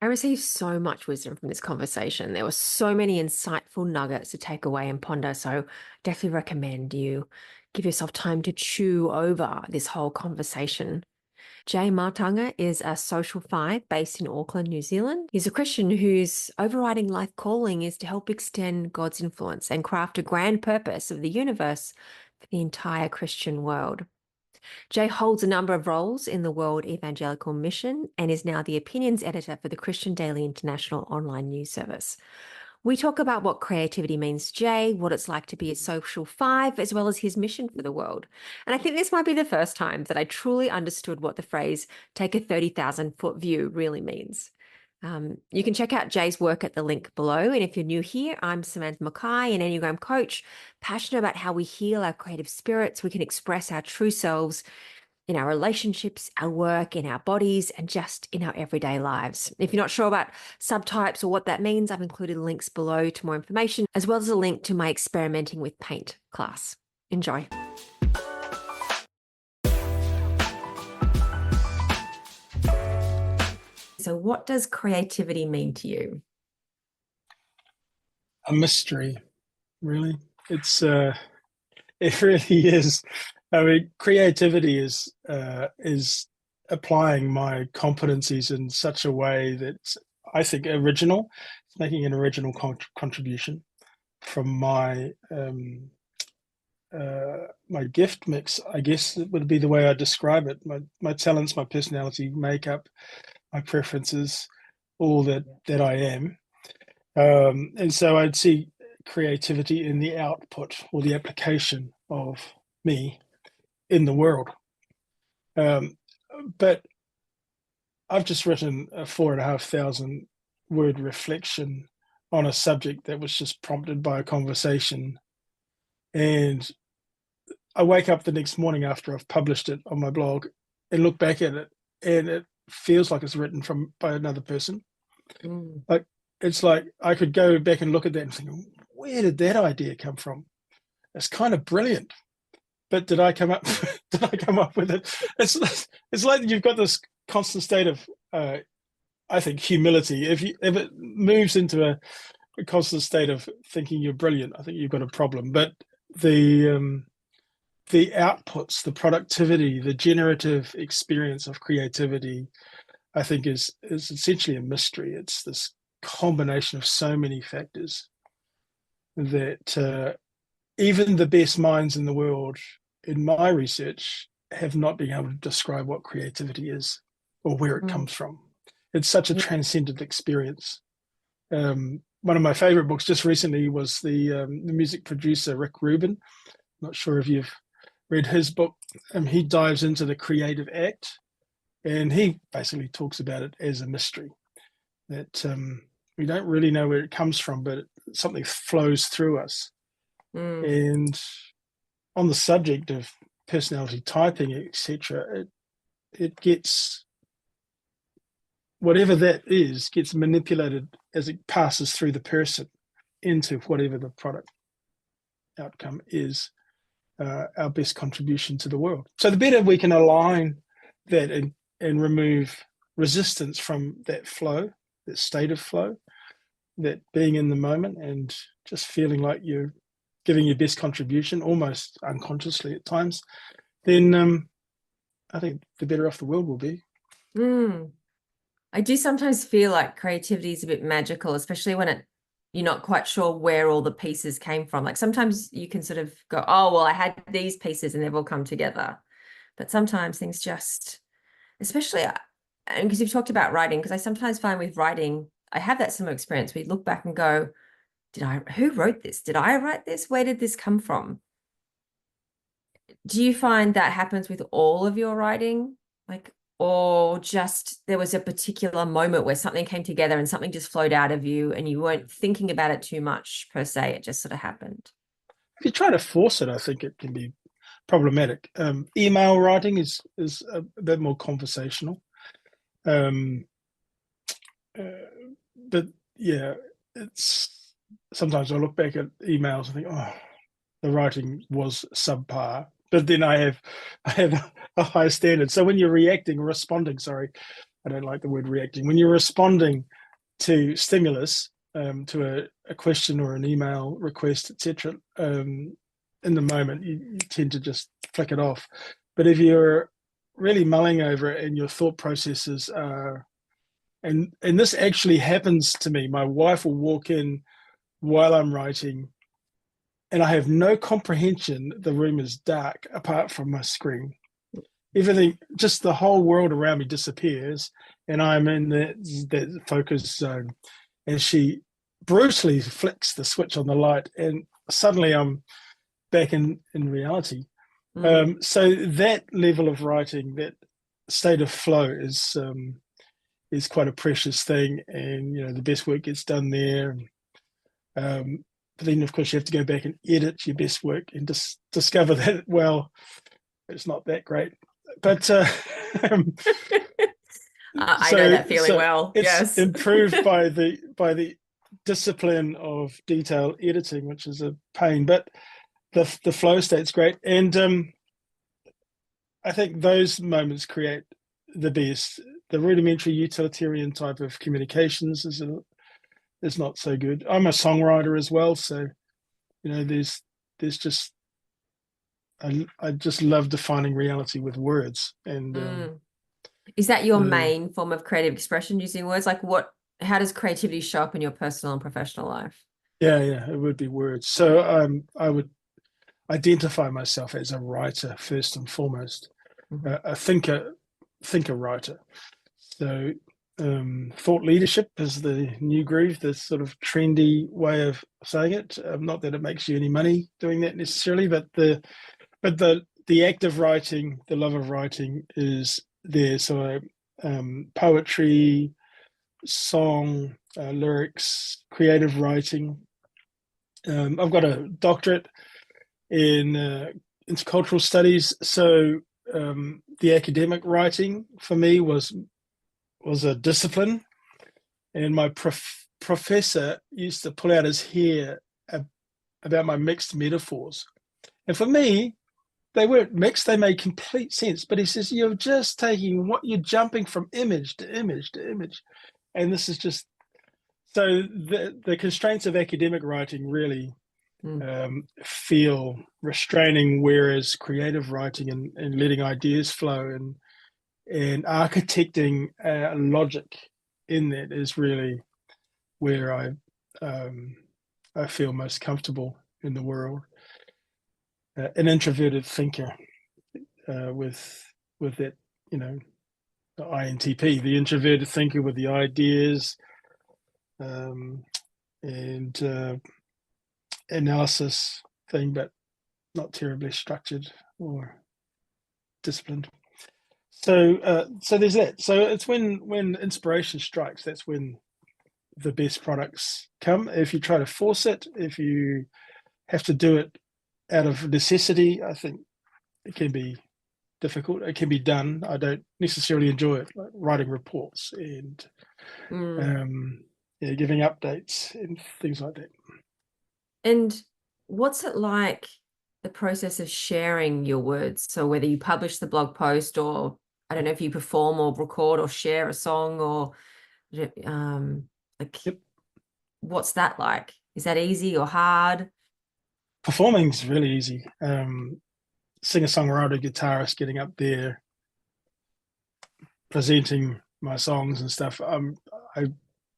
I received so much wisdom from this conversation. There were so many insightful nuggets to take away and ponder. So definitely recommend you give yourself time to chew over this whole conversation. Jay Mātenga is a social five based in Auckland, New Zealand. He's a Christian whose overriding life calling is to help extend God's influence and craft a grand purpose of the universe for the entire Christian world. Jay holds a number of roles in the World Evangelical Mission and is now the opinions editor for the Christian Daily International online news service. We talk about what creativity means to Jay, what it's like to be a social five, as well as his mission for the world. And I think this might be the first time that I truly understood what the phrase take a 30,000-foot view really means. You can check out Jay's work at the link below. And if you're new here, I'm Samantha Mackay, an Enneagram coach, passionate about how we heal our creative spirits. We can express our true selves in our relationships, our work, in our bodies, and just in our everyday lives. If you're not sure about subtypes or what that means, I've included links below to more information, as well as a link to my experimenting with paint class. Enjoy. So what does creativity mean to you? A mystery, really. It really is. I mean, creativity is applying my competencies in such a way that I think original. It's making an original contribution from my gift mix, I guess it would be the way I describe it. My talents, my personality, makeup, my preferences, all that I am. And so I'd see creativity in the output or the application of me in the world. Um, but I've just written a 4,500 word reflection on a subject that was just prompted by a conversation. And I wake up the next morning after I've published it on my blog and look back at it, and it feels like it's written by another person. Mm. Like it's like I could go back and look at that and think, where did that idea come from? It's kind of brilliant, but did I come up? Did I come up with it? It's like you've got this constant state of, I think, humility. If it moves into a constant state of thinking you're brilliant, I think you've got a problem. But the the outputs, the productivity, the generative experience of creativity, I think is essentially a mystery. It's this combination of so many factors that even the best minds in the world, in my research, have not been able to describe what creativity is or where it Mm. comes from. It's such a Yeah. transcendent experience. One of my favorite books just recently was the music producer Rick Rubin. Not sure if you've read his book. He dives into the creative act, and he basically talks about it as a mystery that we don't really know where it comes from, but something flows through us. Mm. And on the subject of personality typing, etc., it gets whatever that is gets manipulated as it passes through the person into whatever the product outcome is, our best contribution to the world. So the better we can align that and remove resistance from that flow, that state of flow, that being in the moment and just feeling like you're giving your best contribution, almost unconsciously at times, then I think the better off the world will be. Mm. I do sometimes feel like creativity is a bit magical, especially when you're not quite sure where all the pieces came from. Like sometimes you can sort of go, oh, well, I had these pieces and they've all come together. But sometimes things just, especially, and because you've talked about writing, because I sometimes find with writing, I have that similar experience. We look back and go, who wrote this? Did I write this? Where did this come from? Do you find that happens with all of your writing? Like, or just there was a particular moment where something came together and something just flowed out of you and you weren't thinking about it too much per se, it just sort of happened? If you try to force it, I think it can be problematic. Email writing is a bit more conversational. Um, but yeah, it's sometimes I look back at emails and think, oh, the writing was subpar. But then I have a high standard. So when you're reacting or responding, sorry, I don't like the word reacting. When you're responding to stimulus, to a question or an email request, etc., in the moment, you tend to just flick it off. But if you're really mulling over it and your thought processes are, and this actually happens to me, my wife will walk in while I'm writing, and I have no comprehension. The room is dark apart from my screen. Everything, just the whole world around me disappears, and I'm in that focus zone. And she brutally flicks the switch on the light, and suddenly I'm back in reality. So that level of writing, that state of flow, is quite a precious thing, and the best work gets done there. But then, of course, you have to go back and edit your best work and just discover that, well, it's not that great. But I know that feeling well. It's Yes. improved by the discipline of detail editing, which is a pain. But the flow state's great, and I think those moments create the best. The rudimentary utilitarian type of communications is not so good. I'm a songwriter as well, so there's just I just love defining reality with words. And is that your main form of creative expression, using words? Like how does creativity show up in your personal and professional life? Yeah, it would be words. So I would identify myself as a writer first and foremost, a thinker writer. So thought leadership is the new groove, the sort of trendy way of saying it. Not that it makes you any money doing that necessarily, but the act of writing, the love of writing is there. So poetry, song, lyrics, creative writing. I've got a doctorate in intercultural studies, so the academic writing for me was a discipline, and my professor used to pull out his hair about my mixed metaphors, and for me they weren't mixed, they made complete sense. But he says, you're just taking you're jumping from image to image to image, and this is just so the constraints of academic writing really feel restraining, whereas creative writing and letting ideas flow and architecting logic in that is really where I feel most comfortable in the world. An introverted thinker with that, the INTP, the introverted thinker with the ideas and analysis thing, but not terribly structured or disciplined. So there's that. So it's when inspiration strikes, that's when the best products come. If you try to force it, if you have to do it out of necessity, I think it can be difficult. It can be done. I don't necessarily enjoy it, like writing reports and giving updates and things like that. And what's it like, the process of sharing your words? So whether you publish the blog post, or I don't know if you perform or record or share a song, or what's that like? Is that easy or hard? Performing's really easy. Singer-songwriter, guitarist, getting up there, presenting my songs and stuff. I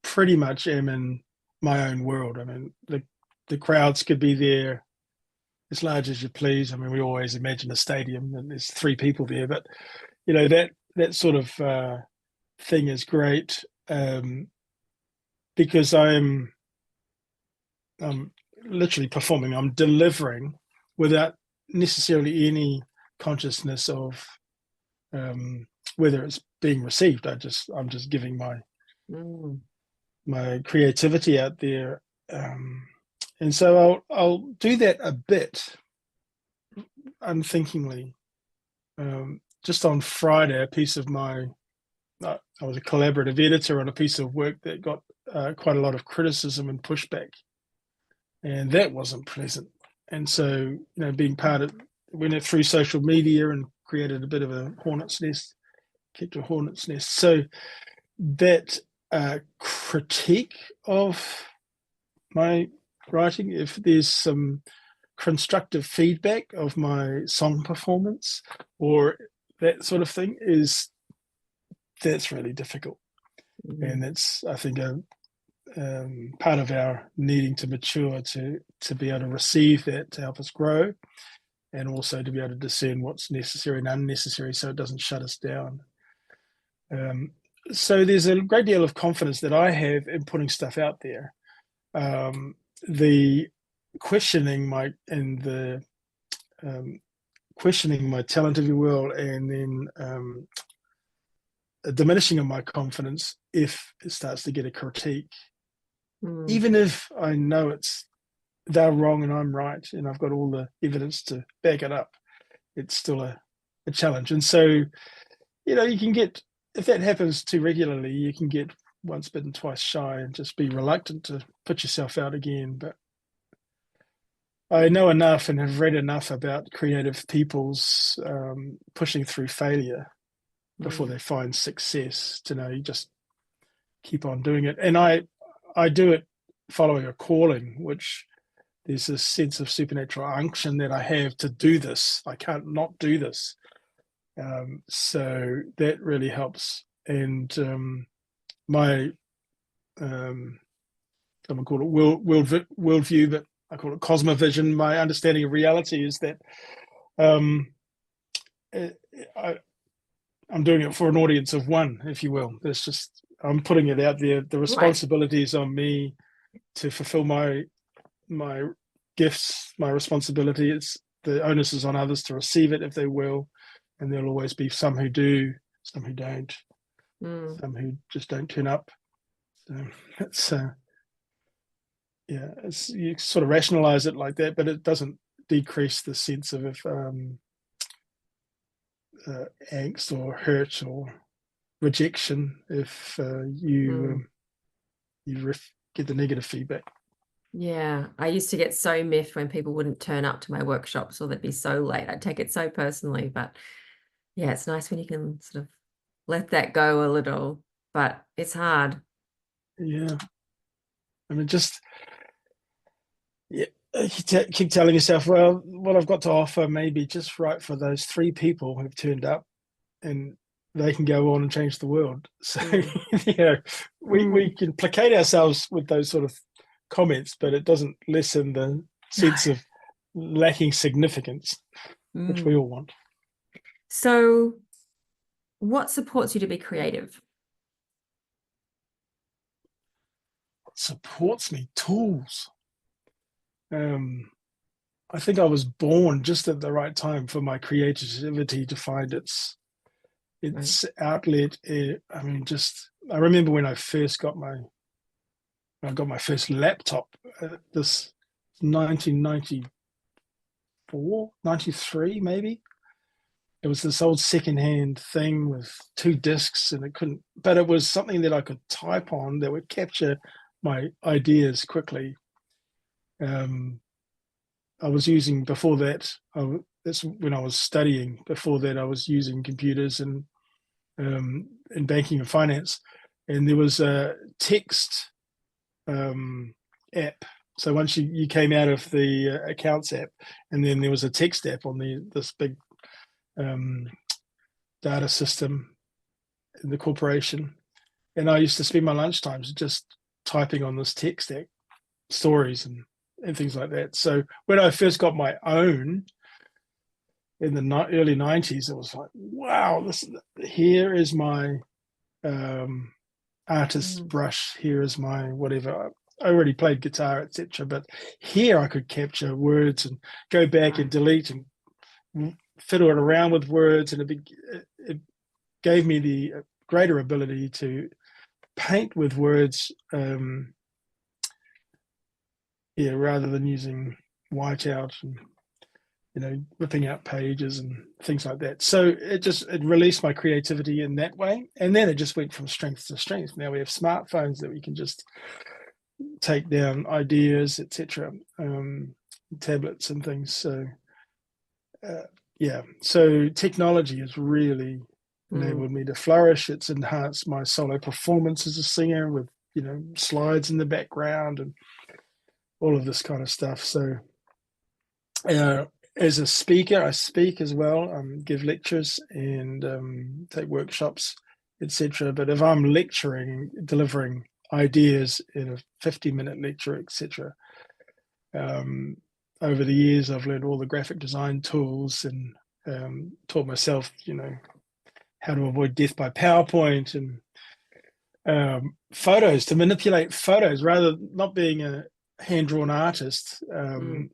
pretty much am in my own world. I mean, the crowds could be there as large as you please. I mean, we always imagine a stadium and there's 3 people there, but that sort of thing is great because I'm literally performing. I'm delivering without necessarily any consciousness of whether it's being received. I'm just giving my creativity out there, and so I'll do that a bit unthinkingly. Just on Friday, a piece of I was a collaborative editor on a piece of work that got quite a lot of criticism and pushback, and that wasn't pleasant. And so, being part of, went through social media and created a bit of a hornet's nest kept a hornet's nest. So that critique of my writing, if there's some constructive feedback of my song performance or that sort of thing, that's really difficult. And that's, I think, a part of our needing to mature to be able to receive that, to help us grow, and also to be able to discern what's necessary and unnecessary so it doesn't shut us down. So there's a great deal of confidence that I have in putting stuff out there. The questioning my talent, if you will, and then diminishing of my confidence if it starts to get a critique. Even if I know they're wrong and I'm right and I've got all the evidence to back it up, it's still a challenge. And so, you can get, if that happens too regularly, you can get once bitten, twice shy and just be reluctant to put yourself out again. But I know enough and have read enough about creative people's pushing through failure before they find success to know you just keep on doing it. And I do it following a calling, which there's a sense of supernatural unction that I have to do this. I can't not do this. So that really helps. And my someone called it worldview, but I call it cosmovision. My understanding of reality is that I'm doing it for an audience of one, if you will. There's just, I'm putting it out there. The responsibility is on me to fulfill my gifts, my responsibility. It's the onus is on others to receive it if they will, and there'll always be some who do, some who don't, some who just don't turn up. So it's it's, you sort of rationalize it like that, but it doesn't decrease the sense of angst or hurt or rejection if you get the negative feedback. Yeah, I used to get so miffed when people wouldn't turn up to my workshops or they'd be so late. I'd take it so personally, but yeah, it's nice when you can sort of let that go a little, but it's hard. Yeah. I mean, just keep telling yourself, well, what I've got to offer may be just right for those 3 people who've turned up, and they can go on and change the world. So, we can placate ourselves with those sort of comments, but it doesn't lessen the sense of lacking significance, which we all want. So what supports you to be creative? What supports me? Tools. I think I was born just at the right time for my creativity to find its outlet. I mean, I remember when I got my first laptop, this 1994, 93 maybe. It was this old secondhand thing with 2 discs, and but it was something that I could type on that would capture my ideas quickly. I was using, before that, that's when I was studying. Before that, I was using computers and in banking and finance, and there was a text app. So once you came out of the accounts app, and then there was a text app on this big data system in the corporation, and I used to spend my lunchtimes just typing on this text app, stories and things like that. So when I first got my own in the early 90s, it was like, wow, here is my artist's brush, here is my whatever. I already played guitar, etc., but here I could capture words and go back and delete and fiddle it around with words, and it gave me the greater ability to paint with words, rather than using whiteout and ripping out pages and things like that. So it released my creativity in that way, and then it just went from strength to strength. Now we have smartphones that we can just take down ideas, etc., tablets and things. So so technology is really Mm. enabled me to flourish. It's enhanced my solo performance as a singer with, slides in the background and all of this kind of stuff. So as a speaker, I speak as well, give lectures and take workshops, etc. But if I'm lecturing, delivering ideas in a 50-minute lecture, etc., over the years, I've learned all the graphic design tools and taught myself, how to avoid death by PowerPoint and photos, to manipulate photos rather than not being a hand-drawn artist, Mm.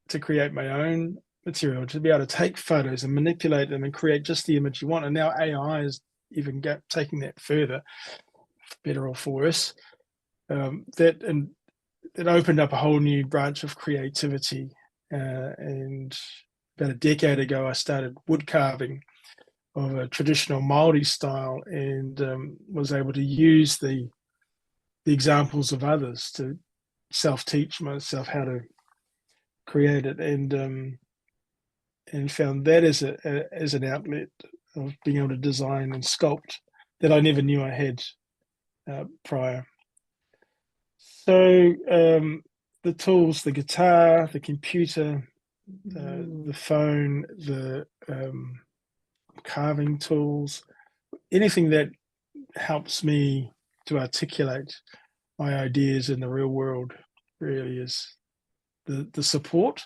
to create my own material, to be able to take photos and manipulate them and create just the image you want. And now AI is even taking that further, better or for worse. It opened up a whole new branch of creativity. And about a decade ago, I started wood carving of a traditional Maori style, and was able to use the examples of others to self-teach myself how to create it, and found that as an outlet of being able to design and sculpt that I never knew I had prior. So the tools, the guitar, the computer, the phone, the carving tools, anything that helps me to articulate my ideas in the real world really is the support.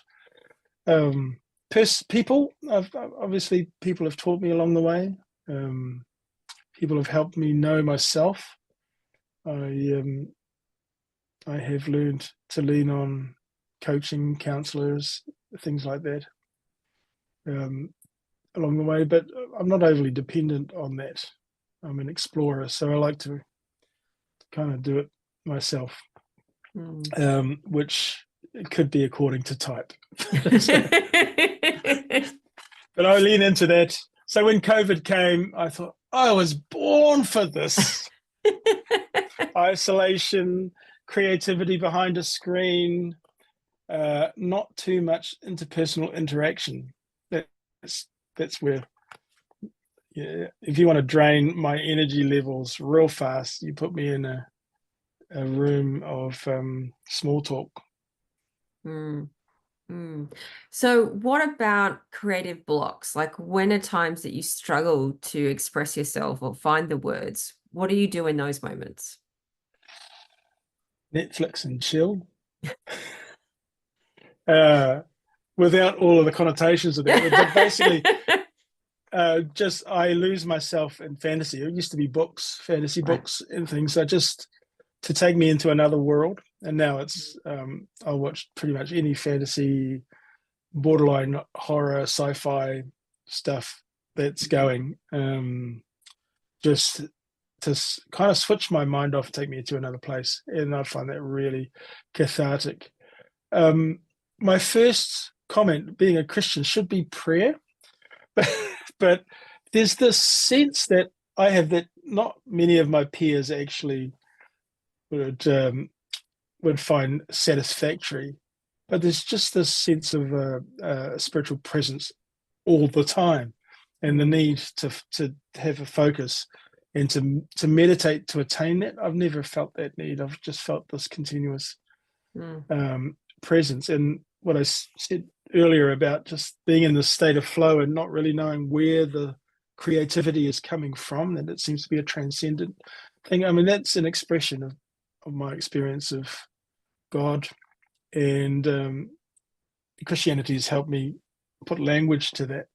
People, obviously, people have taught me along the way. People have helped me know myself. I have learned to lean on coaching, counselors, things like that, along the way. But I'm not overly dependent on that. I'm an explorer, so I like to kind of do it myself, which it could be according to type. But I lean into that. So when COVID came, I thought, I was born for this. Isolation, creativity behind a screen, not too much interpersonal interaction. That's where, if you want to drain my energy levels real fast, you put me in a room of small talk. Mm. Mm. So what about creative blocks? Like, when are times that you struggle to express yourself or find the words? What do you do in those moments? Netflix and chill. Without all of the connotations of that, but basically, just I lose myself in fantasy. It used to be books, fantasy Right. books and things. So just to take me into another world. And now it's I'll watch pretty much any fantasy, borderline horror, sci-fi stuff that's going, just to kind of switch my mind off and take me into another place. And I find that really cathartic. My first comment, being a Christian, should be prayer, but there's this sense that I have that not many of my peers actually would find satisfactory. But there's just this sense of a spiritual presence all the time, and the need to have a focus and to meditate to attain that. I've never felt that need. I've just felt this continuous presence. And what I said earlier about just being in this state of flow and not really knowing where the creativity is coming from, that it seems to be a transcendent thing. I mean, that's an expression of my experience of God, and Christianity has helped me put language to that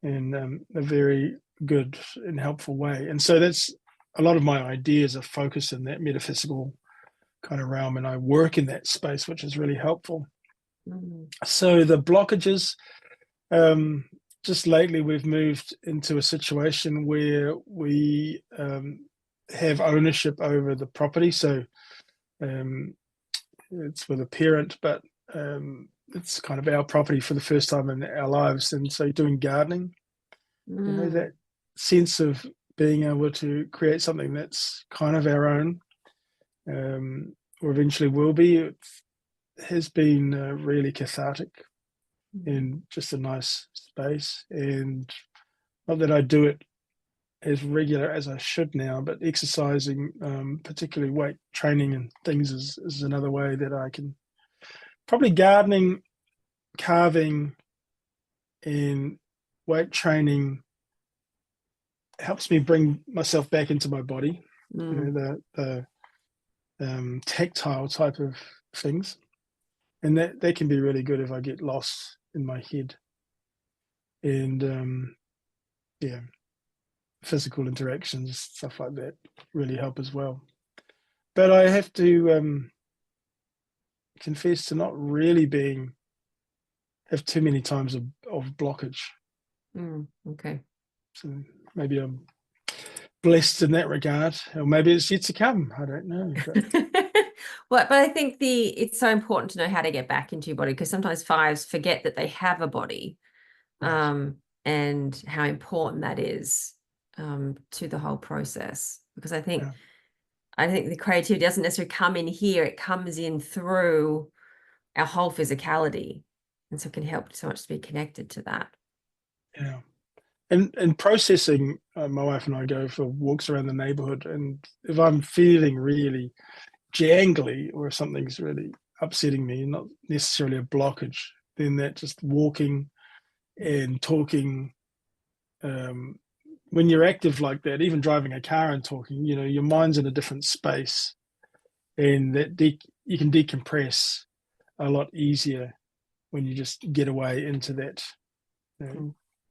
in a very good and helpful way. And so that's a lot of my ideas are focused in that metaphysical kind of realm, and I work in that space, which is really helpful. So the blockages, just lately we've moved into a situation where we have ownership over the property. So it's with a parent, but it's kind of our property for the first time in our lives. And so doing gardening, that sense of being able to create something that's kind of our own, or eventually will be, it has been really cathartic and just a nice space. And not that I do it as regular as I should now, but exercising, particularly weight training and things, is another way that I can. Probably gardening, carving, and weight training helps me bring myself back into my body. The tactile type of things, and that can be really good if I get lost in my head. And yeah, physical interactions, stuff like that, really help as well. But I have to confess to not really have too many times of blockage. Okay. So maybe I'm blessed in that regard, or maybe it's yet to come. I don't know. Well, but I think it's so important to know how to get back into your body, because sometimes fives forget that they have a body, Right. and how important that is to the whole process. Because I think the creativity doesn't necessarily come in here; it comes in through our whole physicality, and so it can help so much to be connected to that. Yeah. And processing, my wife and I go for walks around the neighborhood, and if I'm feeling really jangly or if something's really upsetting me, not necessarily a blockage, then that just walking and talking, when you're active like that, even driving a car and talking, your mind's in a different space, and that you can decompress a lot easier when you just get away into that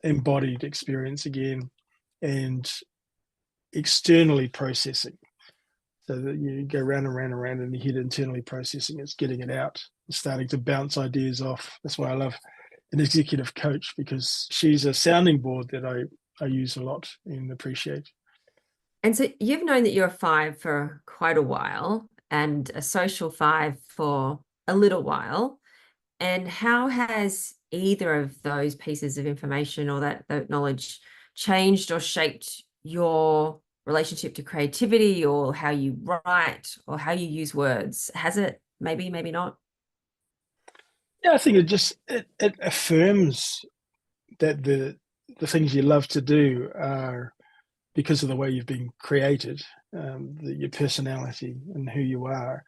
embodied experience again, and externally processing, so that you go round and round and round in your head, internally processing, it's getting it out, starting to bounce ideas off. That's why I love an executive coach, because she's a sounding board that I use a lot and appreciate. And so you've known that you're a five for quite a while and a social five for a little while. And how has either of those pieces of information or that knowledge changed or shaped your relationship to creativity, or how you write, or how you use words? Has it? Maybe not. Yeah, I think it affirms that the things you love to do are because of the way you've been created, your personality and who you are.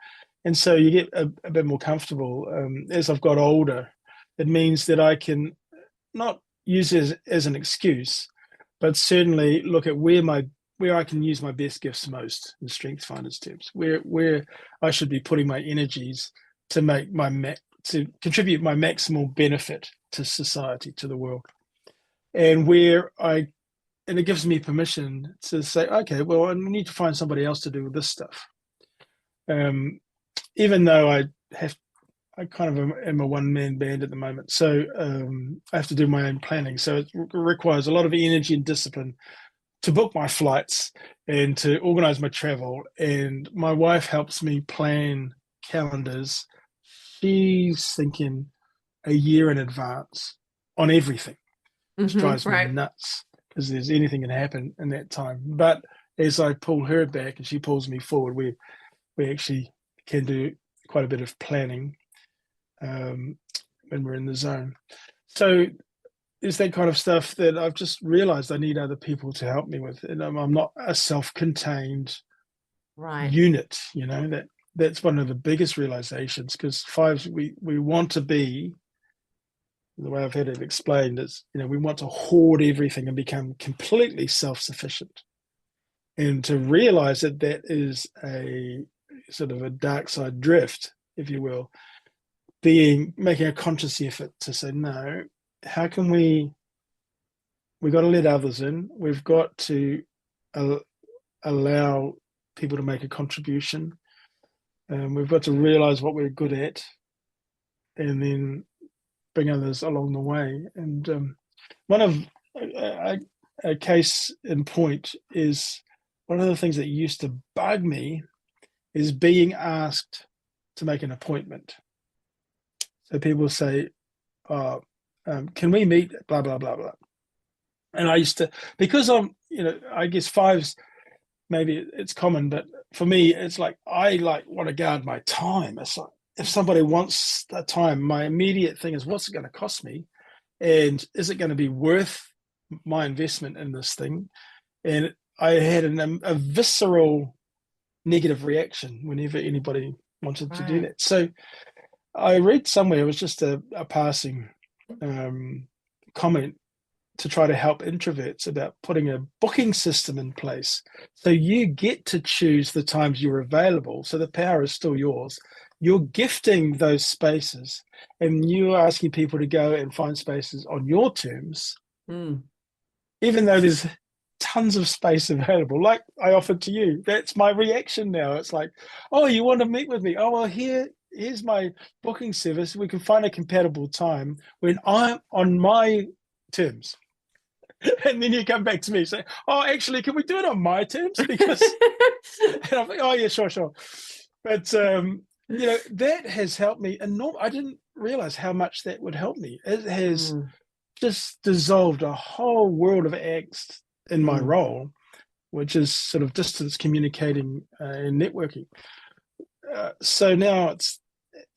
And so you get a bit more comfortable. As I've got older, it means that I can not use it as an excuse, but certainly look at where I can use my best gifts most in Strength Finders terms, where I should be putting my energies to make to contribute my maximal benefit to society, to the world, and and it gives me permission to say, okay, well, I need to find somebody else to do this stuff. Even though I kind of am a one-man band at the moment, so I have to do my own planning. So it requires a lot of energy and discipline to book my flights and to organize my travel. And my wife helps me plan calendars. She's thinking a year in advance on everything, which drives me Right. nuts, because there's anything can happen in that time. But as I pull her back and she pulls me forward, we actually can do quite a bit of planning when we're in the zone. So it's that kind of stuff that I've just realized I need other people to help me with. And I'm not a self-contained unit, that's one of the biggest realizations, because fives, we want to be, the way I've had it explained is, we want to hoard everything and become completely self-sufficient. And to realize that that is a sort of a dark side drift, if you will, making a conscious effort to say, no, how can we got to let others in. We've got to allow people to make a contribution. We've got to realize what we're good at, and then bring others along the way. And one of a case in point is, one of the things that used to bug me is being asked to make an appointment. So people say, oh, can we meet, blah, blah, blah, blah. And I used to, because I'm, I guess fives, maybe it's common, but for me, it's like, I want to guard my time. It's like, if somebody wants that time, my immediate thing is, what's it going to cost me? And is it going to be worth my investment in this thing? And I had a visceral negative reaction whenever anybody wanted to do Right. that. So I read somewhere, it was just a passing um, comment to try to help introverts about putting a booking system in place. So you get to choose the times you're available. So the power is still yours. You're gifting those spaces and you're asking people to go and find spaces on your terms, Mm. even though there's tons of space available, like I offered to you. That's my reaction now. It's like, oh, you want to meet with me? Oh, well, here's my booking service. We can find a compatible time when I'm on my terms. And then you come back to me and say, oh, actually, can we do it on my terms? Because, and I'm like, oh, yeah, sure, sure. But, that has helped me. And I didn't realize how much that would help me. It has Mm. just dissolved a whole world of angst in my Mm. role, which is sort of distance communicating and networking. So now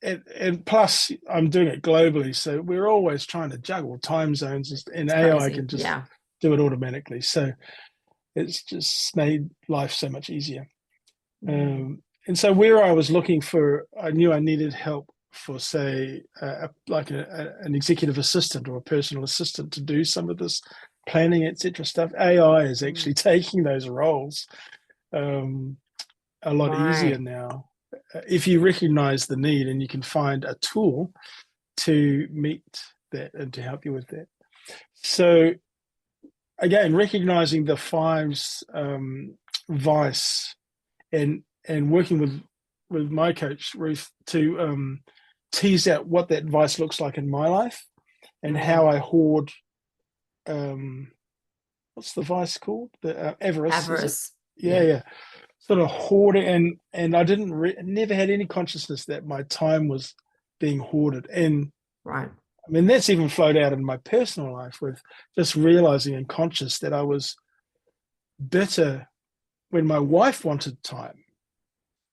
and plus I'm doing it globally. So we're always trying to juggle time zones, and It's AI crazy. can just Yeah. do it automatically. So it's just made life so much easier. Mm. And so where I was looking for, I knew I needed help for, say, like an executive assistant or a personal assistant to do some of this planning, etc. stuff. AI is Mm. actually taking those roles um, a lot easier Right. now. If you recognize the need and you can find a tool to meet that and to help you with that. So again, recognizing the fives vice and working with my coach Ruth to tease out what that vice looks like in my life and Mm. how I hoard. Um, what's the vice called? The avarice, is it? Avarice. Yeah, Yeah. yeah. Sort of hoarding, and I didn't never had any consciousness that my time was being hoarded. And Right. I mean, that's even flowed out in my personal life with just realizing and conscious that I was bitter when my wife wanted time,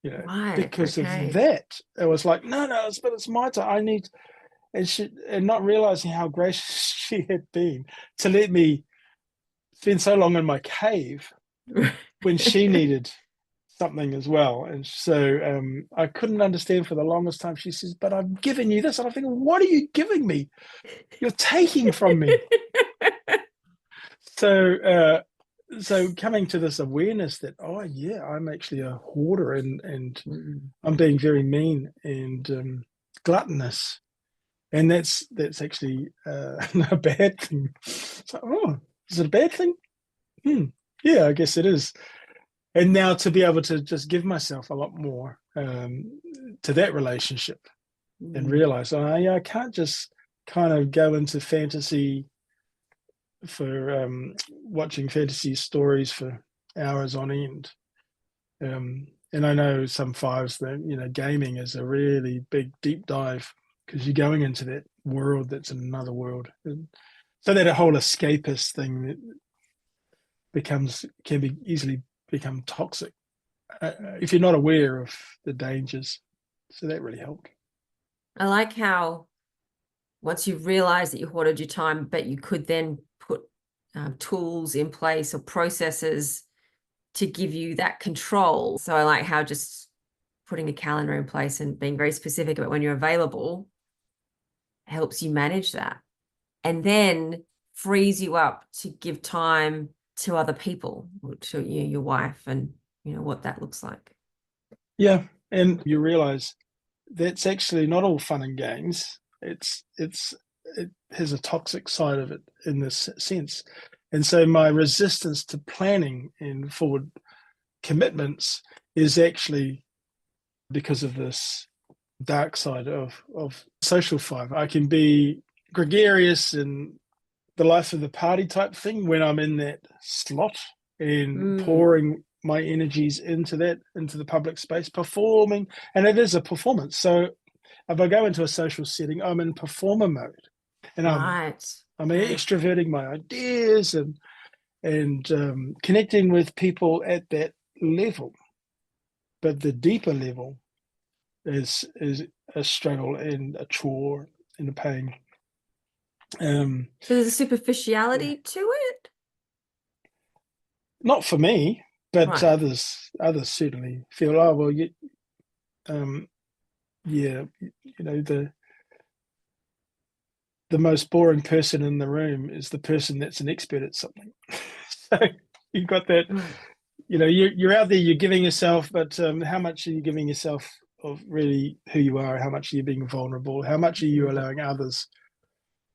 Right. because of Okay. that. It was like, no, no, but it's my time. I need, and not realizing how gracious she had been to let me spend so long in my cave when she needed something as well. And so I couldn't understand for the longest time. She says, but I've given you this. And I'm thinking, what are you giving me? You're taking from me. So, so coming to this awareness that, oh yeah, I'm actually a hoarder and Mm. I'm being very mean and gluttonous, and that's actually a bad thing. So, oh, is it a bad thing? Hmm. Yeah, I guess it is. And now to be able to just give myself a lot more to that relationship and Mm. realize, oh, yeah, I can't just kind of go into fantasy for watching fantasy stories for hours on end. And I know some fives that, gaming is a really big deep dive because you're going into that world that's another world. And so that whole escapist thing that can be easily become toxic if you're not aware of the dangers. So that really helped. I like how once you've realized that you hoarded your time, but you could then put tools in place or processes to give you that control. So I like how just putting a calendar in place and being very specific about when you're available helps you manage that. And then frees you up to give time to other people, to your wife, and what that looks like. Yeah, and you realize that's actually not all fun and games. It has a toxic side of it in this sense. And so my resistance to planning and forward commitments is actually because of this dark side of social five. I can be gregarious and the life of the party type thing when I'm in that slot and Mm. pouring my energies into the public space, performing, and it is a performance. So if I go into a social setting, I'm in performer mode, and Right. I'm Okay. extroverting my ideas and connecting with people at that level. But the deeper level is a struggle and a chore and a pain. Um, So there's a yeah. superficiality to it. not for me, but Right. others certainly feel, oh well, um, yeah, the most boring person in the room is the person that's an expert at something. So you've got that, Right. you're out there, you're giving yourself, but how much are you giving yourself of really who you are? How much are you being vulnerable? How much are you Mm. allowing others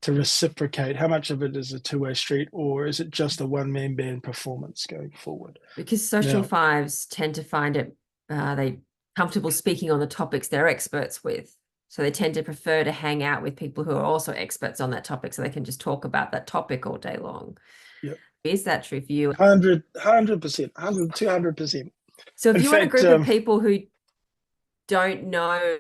to reciprocate? How much of it is a two-way street, or is it just a one-man band performance going forward? Because social Now, fives tend to find it they comfortable speaking on the topics they're experts with. So they tend to prefer to hang out with people who are also experts on that topic so they can just talk about that topic all day long. yeah, Is that true for you? 100%, 200%. So if In you're in a fact, group of people who don't know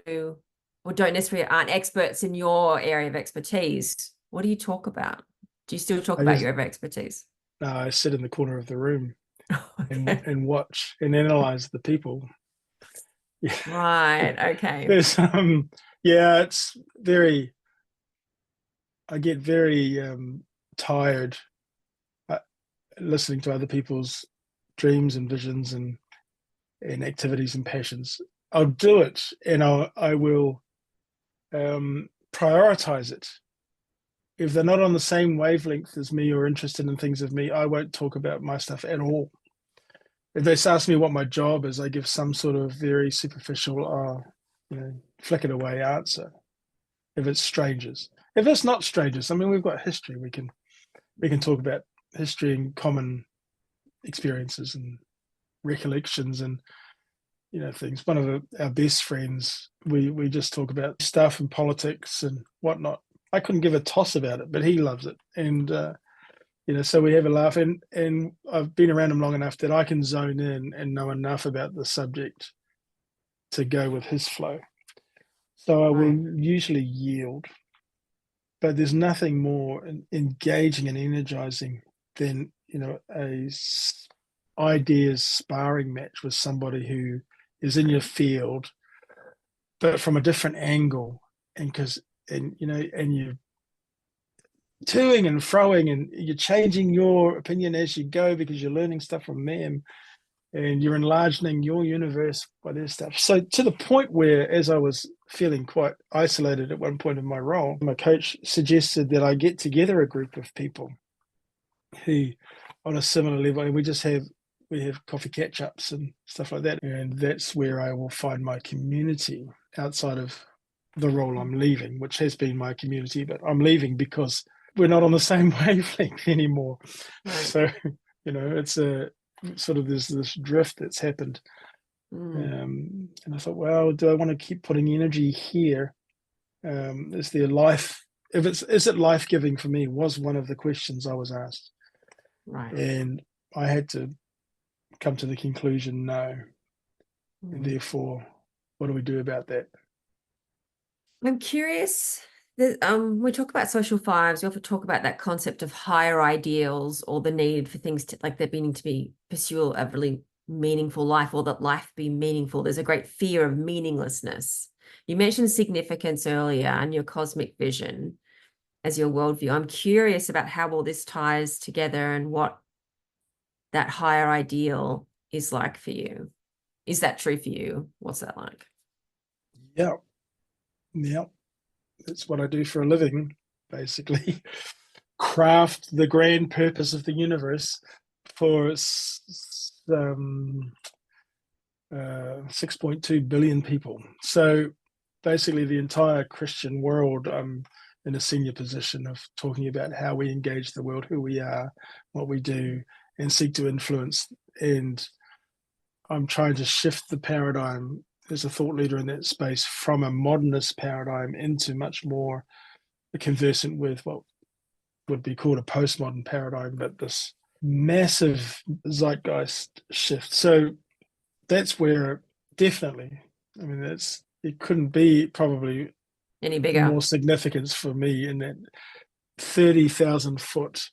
or don't necessarily aren't experts in your area of expertise, what do you talk about? Do you still talk I about just your area of expertise? I sit in the corner of the room and Okay. watch and analyze the people. Yeah, Right. Okay. there's yeah, it's very. I get very tired uh, listening to other people's dreams and visions and activities and passions. I'll do it, and I will prioritize it. If they're not on the same wavelength as me or interested in things of me, I won't talk about my stuff at all. If they ask me what my job is, I give some sort of very superficial, flick it away answer. If it's strangers, if it's not strangers, I mean, we've got history. We can talk about history and common experiences and recollections and things. One of our best friends, we just talk about stuff and politics and whatnot. I couldn't give a toss about it, but he loves it, and so we have a laugh. And I've been around him long enough that I can zone in and know enough about the subject to go with his flow. So I will Right. usually yield, but there's nothing more engaging and energizing than a ideas sparring match with somebody who is in your field but from a different angle, and you're toing and froing and you're changing your opinion as you go because you're learning stuff from them and you're enlarging your universe by their stuff. So to the point where, as I was feeling quite isolated at one point in my role, my coach suggested that I get together a group of people who on a similar level, and we have coffee catch ups and stuff like that. And that's where I will find my community outside of the role I'm leaving, which has been my community, but I'm leaving because we're not on the same wavelength anymore. Right. So, it's a sort of there's this drift that's happened. Mm. And I thought, well, do I want to keep putting energy here? Is there life? Is it life giving for me? Was one of the questions I was asked. Right. And I had to come to the conclusion, no. And Mm. therefore, what do we do about that? I'm curious that we talk about social fives, we often talk about that concept of higher ideals or the need for things to like there being to be pursue a really meaningful life or that life be meaningful. There's a great fear of meaninglessness. You mentioned significance earlier and your cosmic vision as your worldview. I'm curious about how all this ties together and what that higher ideal is like for you. Is that true for you? What's that like? Yeah, yeah. That's what I do for a living, basically. Craft the grand purpose of the universe for 6.2 billion people. So basically, the entire Christian world, I'm in a senior position of talking about how we engage the world, who we are, what we do, and seek to influence. And I'm trying to shift the paradigm as a thought leader in that space from a modernist paradigm into much more conversant with what would be called a postmodern paradigm, but this massive zeitgeist shift. So that's where definitely, I mean, it couldn't be probably Any bigger? more significance for me in that 30,000 foot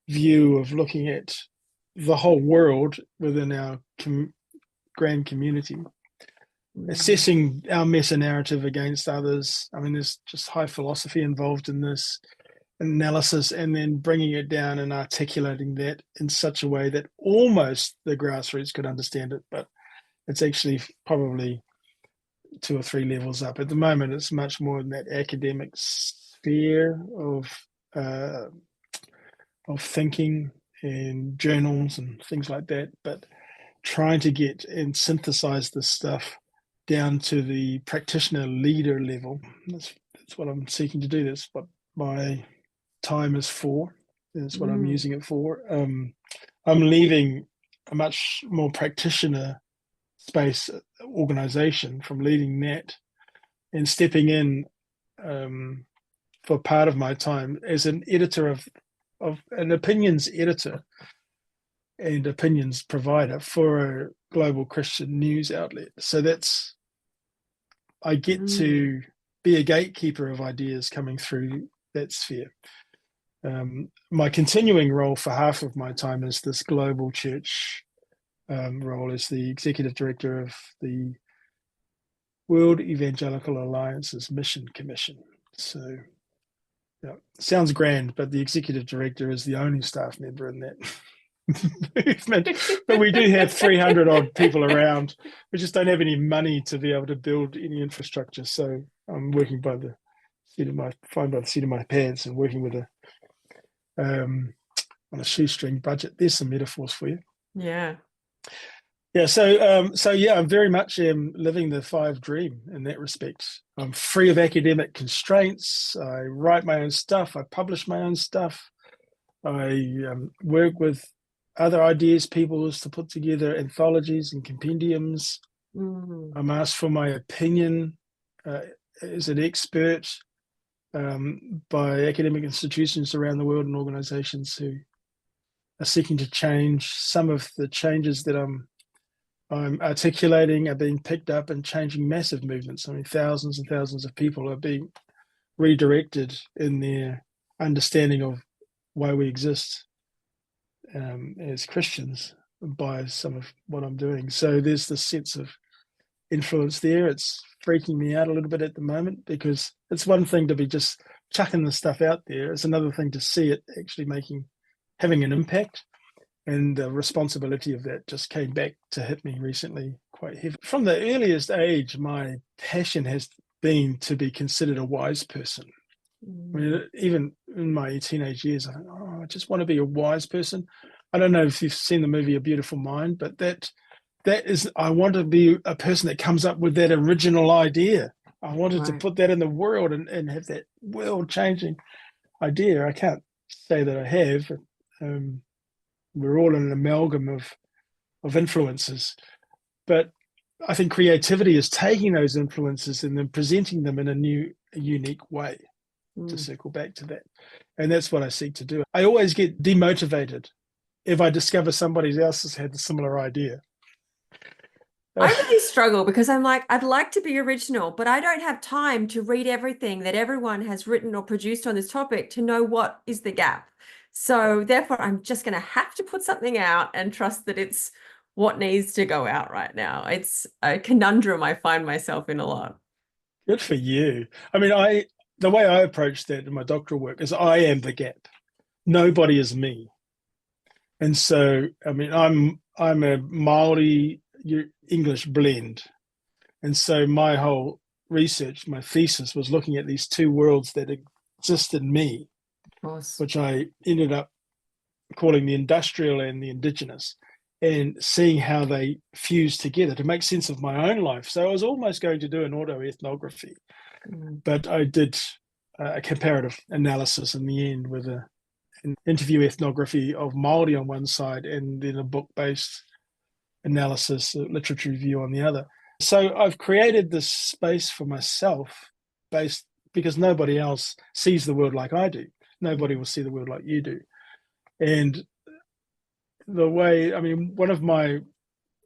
view of looking at the whole world within our grand community, Mm. assessing our meta narrative against others. I mean, there's just high philosophy involved in this. analysis and then bringing it down and articulating that in such a way that almost the grassroots could understand it, but it's actually probably 2 or 3 levels up. At the moment, it's much more in that academic sphere uh, of thinking and journals and things like that, but trying to get and synthesize this stuff down to the practitioner leader level. That's what I'm seeking to do. That's what my time is for. That's what I'm using it for. I'm leaving a much more practitioner space organization from leading that and stepping in for part of my time as an editor of an opinions editor and opinions provider for a global Christian news outlet. So that's, I get to be a gatekeeper of ideas coming through that sphere. My continuing role for half of my time is this global church role as the executive director of the World Evangelical Alliance's Mission Commission. So, yeah, sounds grand, but the executive director is the only staff member in that movement. But we do have 300 odd people around. We just don't have any money to be able to build any infrastructure. So I'm working by the seat of my pants and working with on a shoestring budget. There's some metaphors for you. Yeah. Yeah, so yeah, I'm very much living the 5 dream in that respect. I'm free of academic constraints. I write my own stuff. I publish my own stuff. I work with other ideas peoples to put together anthologies and compendiums. I'm asked for my opinion as an expert by academic institutions around the world and organizations who are seeking to change. Some of the changes that I'm articulating are being picked up and changing massive movements. I mean, thousands and thousands of people are being redirected in their understanding of why we exist as Christians by some of what I'm doing. So there's this sense of influence there. It's freaking me out a little bit at the moment, because it's one thing to be just chucking the stuff out there. It's another thing to see it actually having an impact. And the responsibility of that just came back to hit me recently quite heavy. From the earliest age, my passion has been to be considered a wise person. I mean, even in my teenage years, I just want to be a wise person. I don't know if you've seen the movie A Beautiful Mind, but that is, I want to be a person that comes up with that original idea. I wanted to put that in the world and have that world-changing idea. I can't say that I have. We're all an amalgam of influences, but I think creativity is taking those influences and then presenting them in a unique way. To circle back to that, and that's what I seek to do. I always get demotivated if I discover somebody else has had a similar idea. I really struggle because I'm like, I'd like to be original, but I don't have time to read everything that everyone has written or produced on this topic to know what is the gap. So therefore, I'm just going to have to put something out and trust that it's what needs to go out right now. It's a conundrum I find myself in a lot. Good for you. I mean, the way I approach that in my doctoral work is I am the gap. Nobody is me. And so, I mean, I'm a Maori English blend. And so my whole research, my thesis was looking at these 2 worlds that exist in me, which I ended up calling the industrial and the indigenous, and seeing how they fuse together to make sense of my own life. So I was almost going to do an autoethnography, but I did a comparative analysis in the end with an interview ethnography of Māori on one side and then a book-based analysis, a literature review on the other. So I've created this space for myself because nobody else sees the world like I do. Nobody will see the world like you do. And the way, I mean, one of my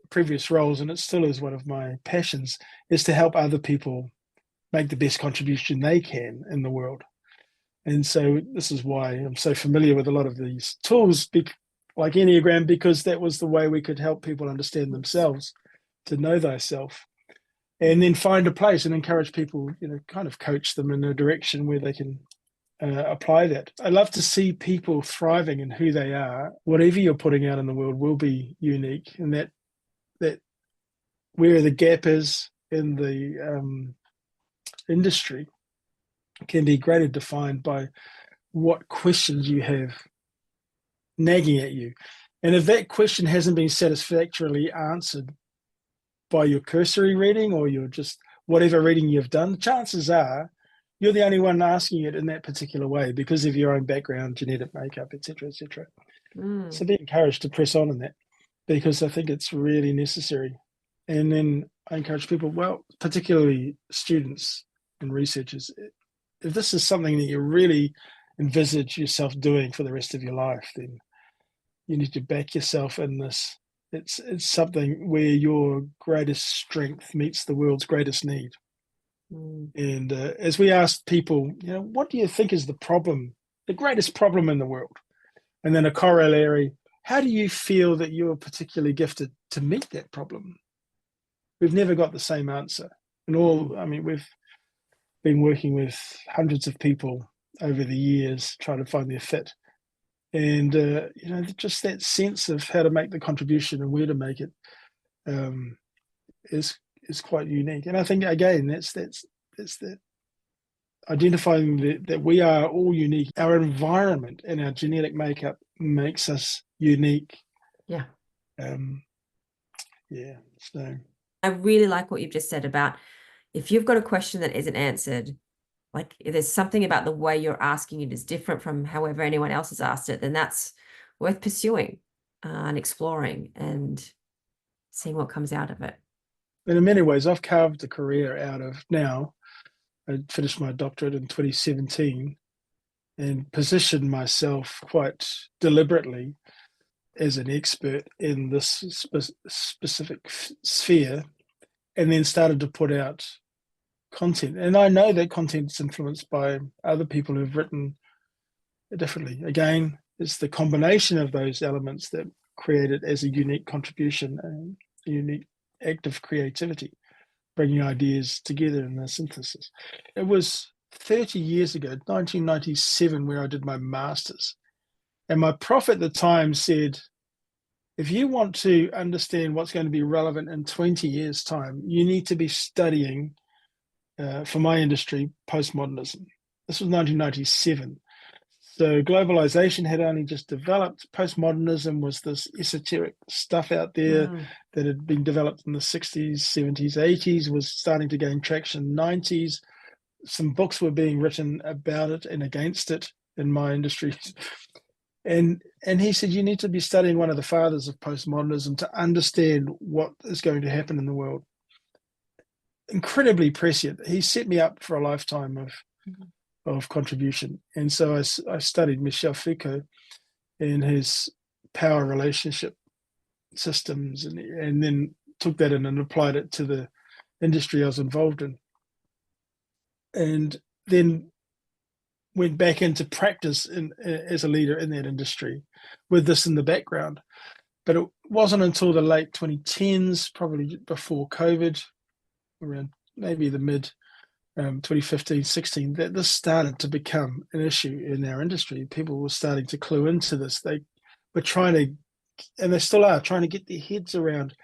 previous roles, and it still is one of my passions, is to help other people make the best contribution they can in the world. And so this is why I'm so familiar with a lot of these tools, like Enneagram, because that was the way we could help people understand themselves, to know thyself, and then find a place and encourage people, kind of coach them in a direction where they can apply that. I love to see people thriving in who they are. Whatever you're putting out in the world will be unique, and that where the gap is in the industry can be greatly defined by what questions you have nagging at you. And if that question hasn't been satisfactorily answered by your cursory reading or your just whatever reading you've done, chances are you're the only one asking it in that particular way because of your own background, genetic makeup, etc., etc. So be encouraged to press on in that because I think it's really necessary. And then I encourage people, well, particularly students and researchers, if this is something that you really envisage yourself doing for the rest of your life, then you need to back yourself in this. It's something where your greatest strength meets the world's greatest need. And as we asked people, what do you think is the problem, the greatest problem in the world? And then a corollary, how do you feel that you're particularly gifted to meet that problem? We've never got the same answer. We've been working with hundreds of people over the years trying to find their fit. And, just that sense of how to make the contribution and where to make it is quite unique. And I think, again, that's that identifying that we are all unique. Our environment and our genetic makeup makes us unique. Yeah. So I really like what you've just said about if you've got a question that isn't answered, like if there's something about the way you're asking it is different from however anyone else has asked it, then that's worth pursuing and exploring and seeing what comes out of it. And in many ways, I've carved a career out of now. I finished my doctorate in 2017 and positioned myself quite deliberately as an expert in this specific sphere, and then started to put out content. And I know that content's influenced by other people who've written differently. Again, it's the combination of those elements that create it as a unique contribution and a unique act of creativity, bringing ideas together in a synthesis. It was 30 years ago, 1997, where I did my master's. And my prof at the time said, if you want to understand what's going to be relevant in 20 years' time, you need to be studying, for my industry, postmodernism. This was 1997. So globalization had only just developed. Postmodernism was this esoteric stuff out there that had been developed in the 60s, 70s, 80s, was starting to gain traction, 90s. Some books were being written about it and against it in my industry. And he said, you need to be studying one of the fathers of postmodernism to understand what is going to happen in the world. Incredibly prescient. He set me up for a lifetime of contribution. And so I studied Michel Foucault and his power relationship systems and then took that in and applied it to the industry I was involved in. And then went back into practice as a leader in that industry with this in the background. But it wasn't until the late 2010s, probably before COVID, around maybe the mid 2015, 16, that this started to become an issue in our industry. People were starting to clue into this. They were trying to, and they still are, trying to get their heads around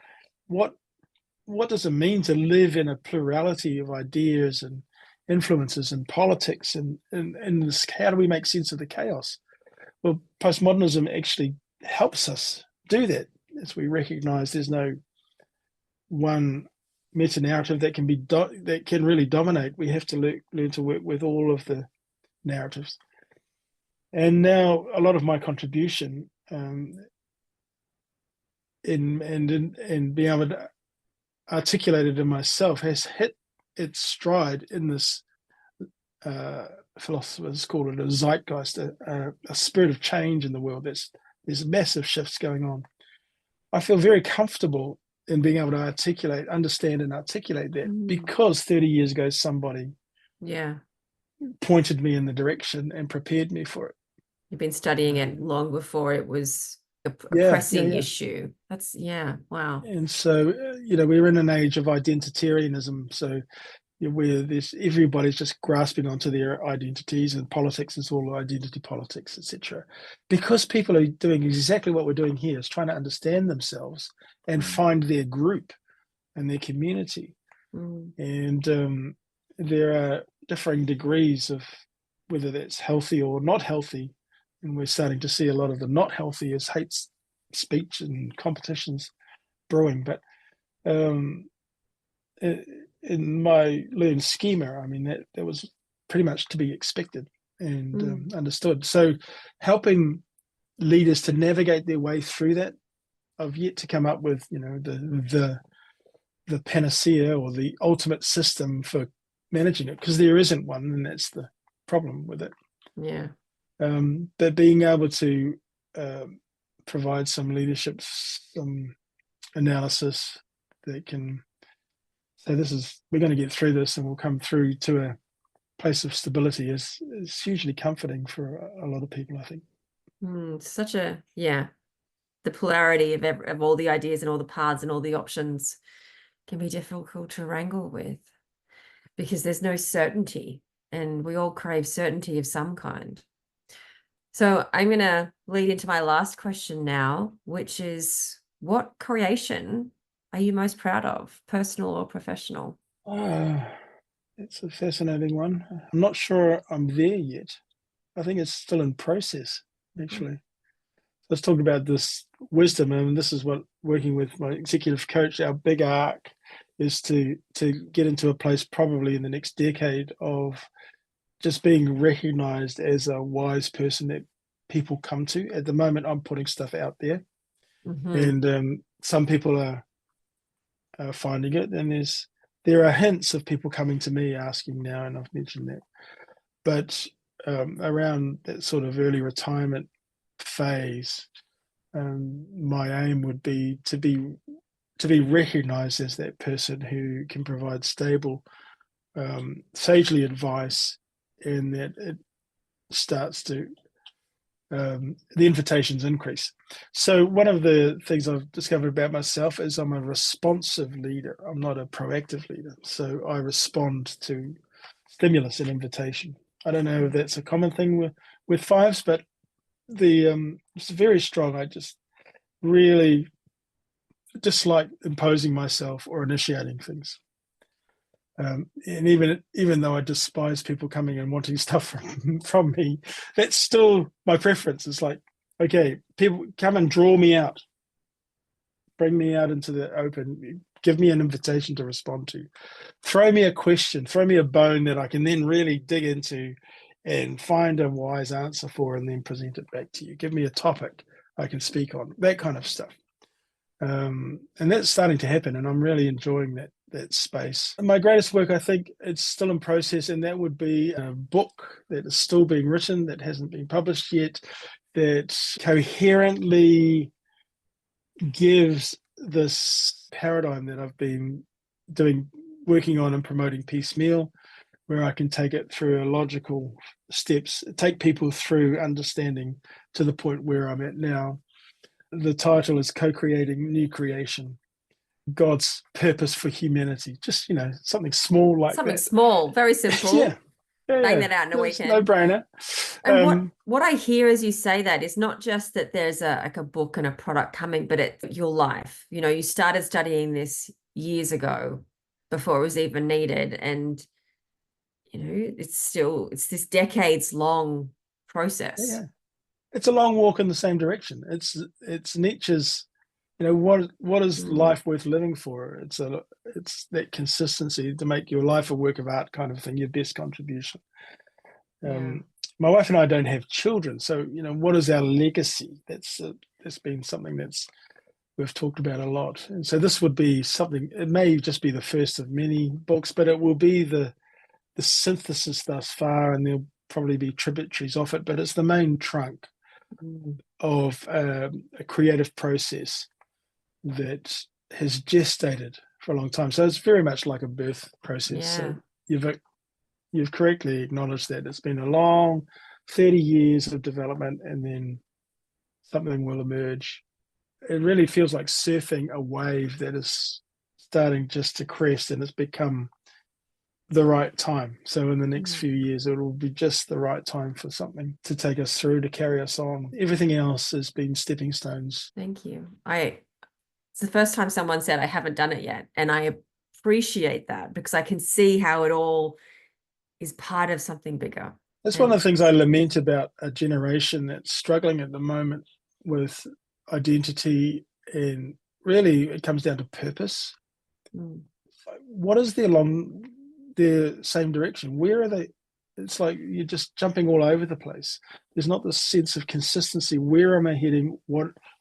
what does it mean to live in a plurality of ideas and influences in politics and this, how do we make sense of the chaos? Well, postmodernism actually helps us do that as we recognize there's no one meta-narrative that can really dominate. We have to learn to work with all of the narratives. And now a lot of my contribution in being able to articulate it in myself has hit its stride in this philosophers call it a zeitgeist, a spirit of change in the world. There's massive shifts going on. I feel very comfortable in being able to understand and articulate that because 30 years ago somebody pointed me in the direction and prepared me for it. You've been studying it long before it was a pressing issue. Wow. And so, we're in an age of identitarianism. So where there's everybody's just grasping onto their identities, and politics is all identity politics, etc. Because people are doing exactly what we're doing here, is trying to understand themselves and Mm. find their group and their community. Mm. And there are differing degrees of whether that's healthy or not healthy. And we're starting to see a lot of the not healthy as hate speech and competitions brewing. But in my learned schema, I mean, that was pretty much to be expected and understood. So helping leaders to navigate their way through that, I've yet to come up with, the panacea or the ultimate system for managing it, because there isn't one, and that's the problem with it. Yeah. But being able to provide some leadership, some analysis that can say we're going to get through this and we'll come through to a place of stability is hugely comforting for a lot of people, I think. Such a, yeah, the polarity of all the ideas and all the paths and all the options can be difficult to wrangle with, because there's no certainty, and we all crave certainty of some kind. So I'm going to lead into my last question now, which is, what creation are you most proud of, personal or professional? It's a fascinating one. I'm not sure I'm there yet. I think it's still in process, actually. Let's talk about this wisdom, and this is what, working with my executive coach, our big arc is to get into a place probably in the next decade of just being recognized as a wise person that people come to. At the moment, I'm putting stuff out there, and some people are finding it, and there are hints of people coming to me asking now, and I've mentioned that. But around that sort of early retirement phase, my aim would be to be recognized as that person who can provide stable, sagely advice, and that it starts to the invitations increase. So one of the things I've discovered about myself is I'm a responsive leader. I'm not a proactive leader. So I respond to stimulus and invitation. I don't know if that's a common thing with fives, but it's very strong. I just really dislike imposing myself or initiating things. And even though I despise people coming and wanting stuff from me, that's still my preference. It's like, okay, people come and draw me out, bring me out into the open, give me an invitation to respond to, throw me a question, throw me a bone that I can then really dig into and find a wise answer for, and then present it back to you. Give me a topic I can speak on, that kind of stuff. And that's starting to happen, and I'm really enjoying that space. And my greatest work, I think, it's still in process, and that would be a book that is still being written, that hasn't been published yet, that coherently gives this paradigm that I've been working on and promoting piecemeal, where I can take it through a logical steps, take people through understanding to the point where I'm at now. The title is Co-Creating New Creation, God's Purpose for Humanity. Just, something small like Something that. small, very simple. Yeah. Bang that out in a weekend. No brainer. And what I hear as you say that is not just that there's a book and a product coming, but it's your life. You started studying this years ago, before it was even needed. And, it's this decades long process. Yeah. It's a long walk in the same direction. It's Nietzsche's, what is life worth living for? It's that consistency to make your life a work of art kind of thing, your best contribution. My wife and I don't have children, so what is our legacy? That's been something we've talked about a lot, and so this would be something. It may just be the first of many books, but it will be the synthesis thus far, and there'll probably be tributaries off it, but it's the main trunk of a creative process that has gestated for a long time. So it's very much like a birth process. Yeah. So you've correctly acknowledged that it's been a long 30 years of development, and then something will emerge. It really feels like surfing a wave that is starting just to crest, and it's become the right time. So in the next Mm. few years, it will be just the right time for something to take us through, to carry us on. Everything else has been stepping stones. Thank you. It's the first time someone said I haven't done it yet. And I appreciate that because I can see how it all is part of something bigger. That's one And of the things I lament about a generation that's struggling at the moment with identity, and really it comes down to purpose. mm, What is their same direction? Where are they? It's like you're just jumping all over the place. There's not this sense of consistency. Where am I heading?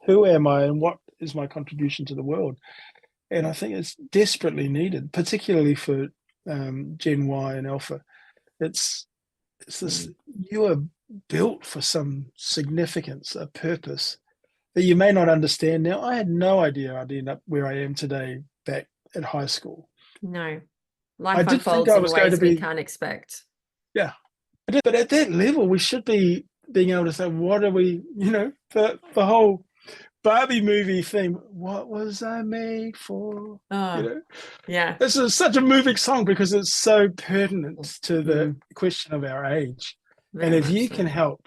Who am I, and what is my contribution to the world? And I think it's desperately needed, particularly for Gen Y and Alpha. It's this, mm, you are built for some significance, a purpose that you may not understand now. I had no idea I'd end up where I am today back at high school. no, I life did think unfolds I in was going to ways we be, can't expect. yeah, I did, but at that level, we should be being able to say, what are we, the whole Barbie movie theme, what was I made for? You Oh, know, yeah. this is such a moving song because it's so pertinent to the Mm, question of our age. And very if much you can so. help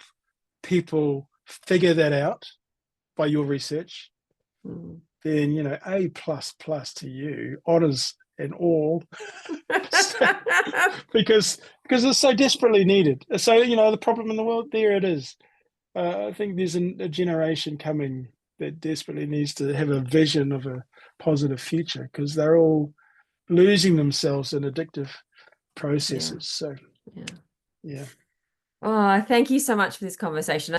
people figure that out by your research, Mm. then A plus plus to you, honors and all, because it's so desperately needed. So the problem in the world, there it is. I think there's a generation coming that desperately needs to have a vision of a positive future because they're all losing themselves in addictive Yeah, processes. So yeah. yeah. Oh, thank you so much for this conversation.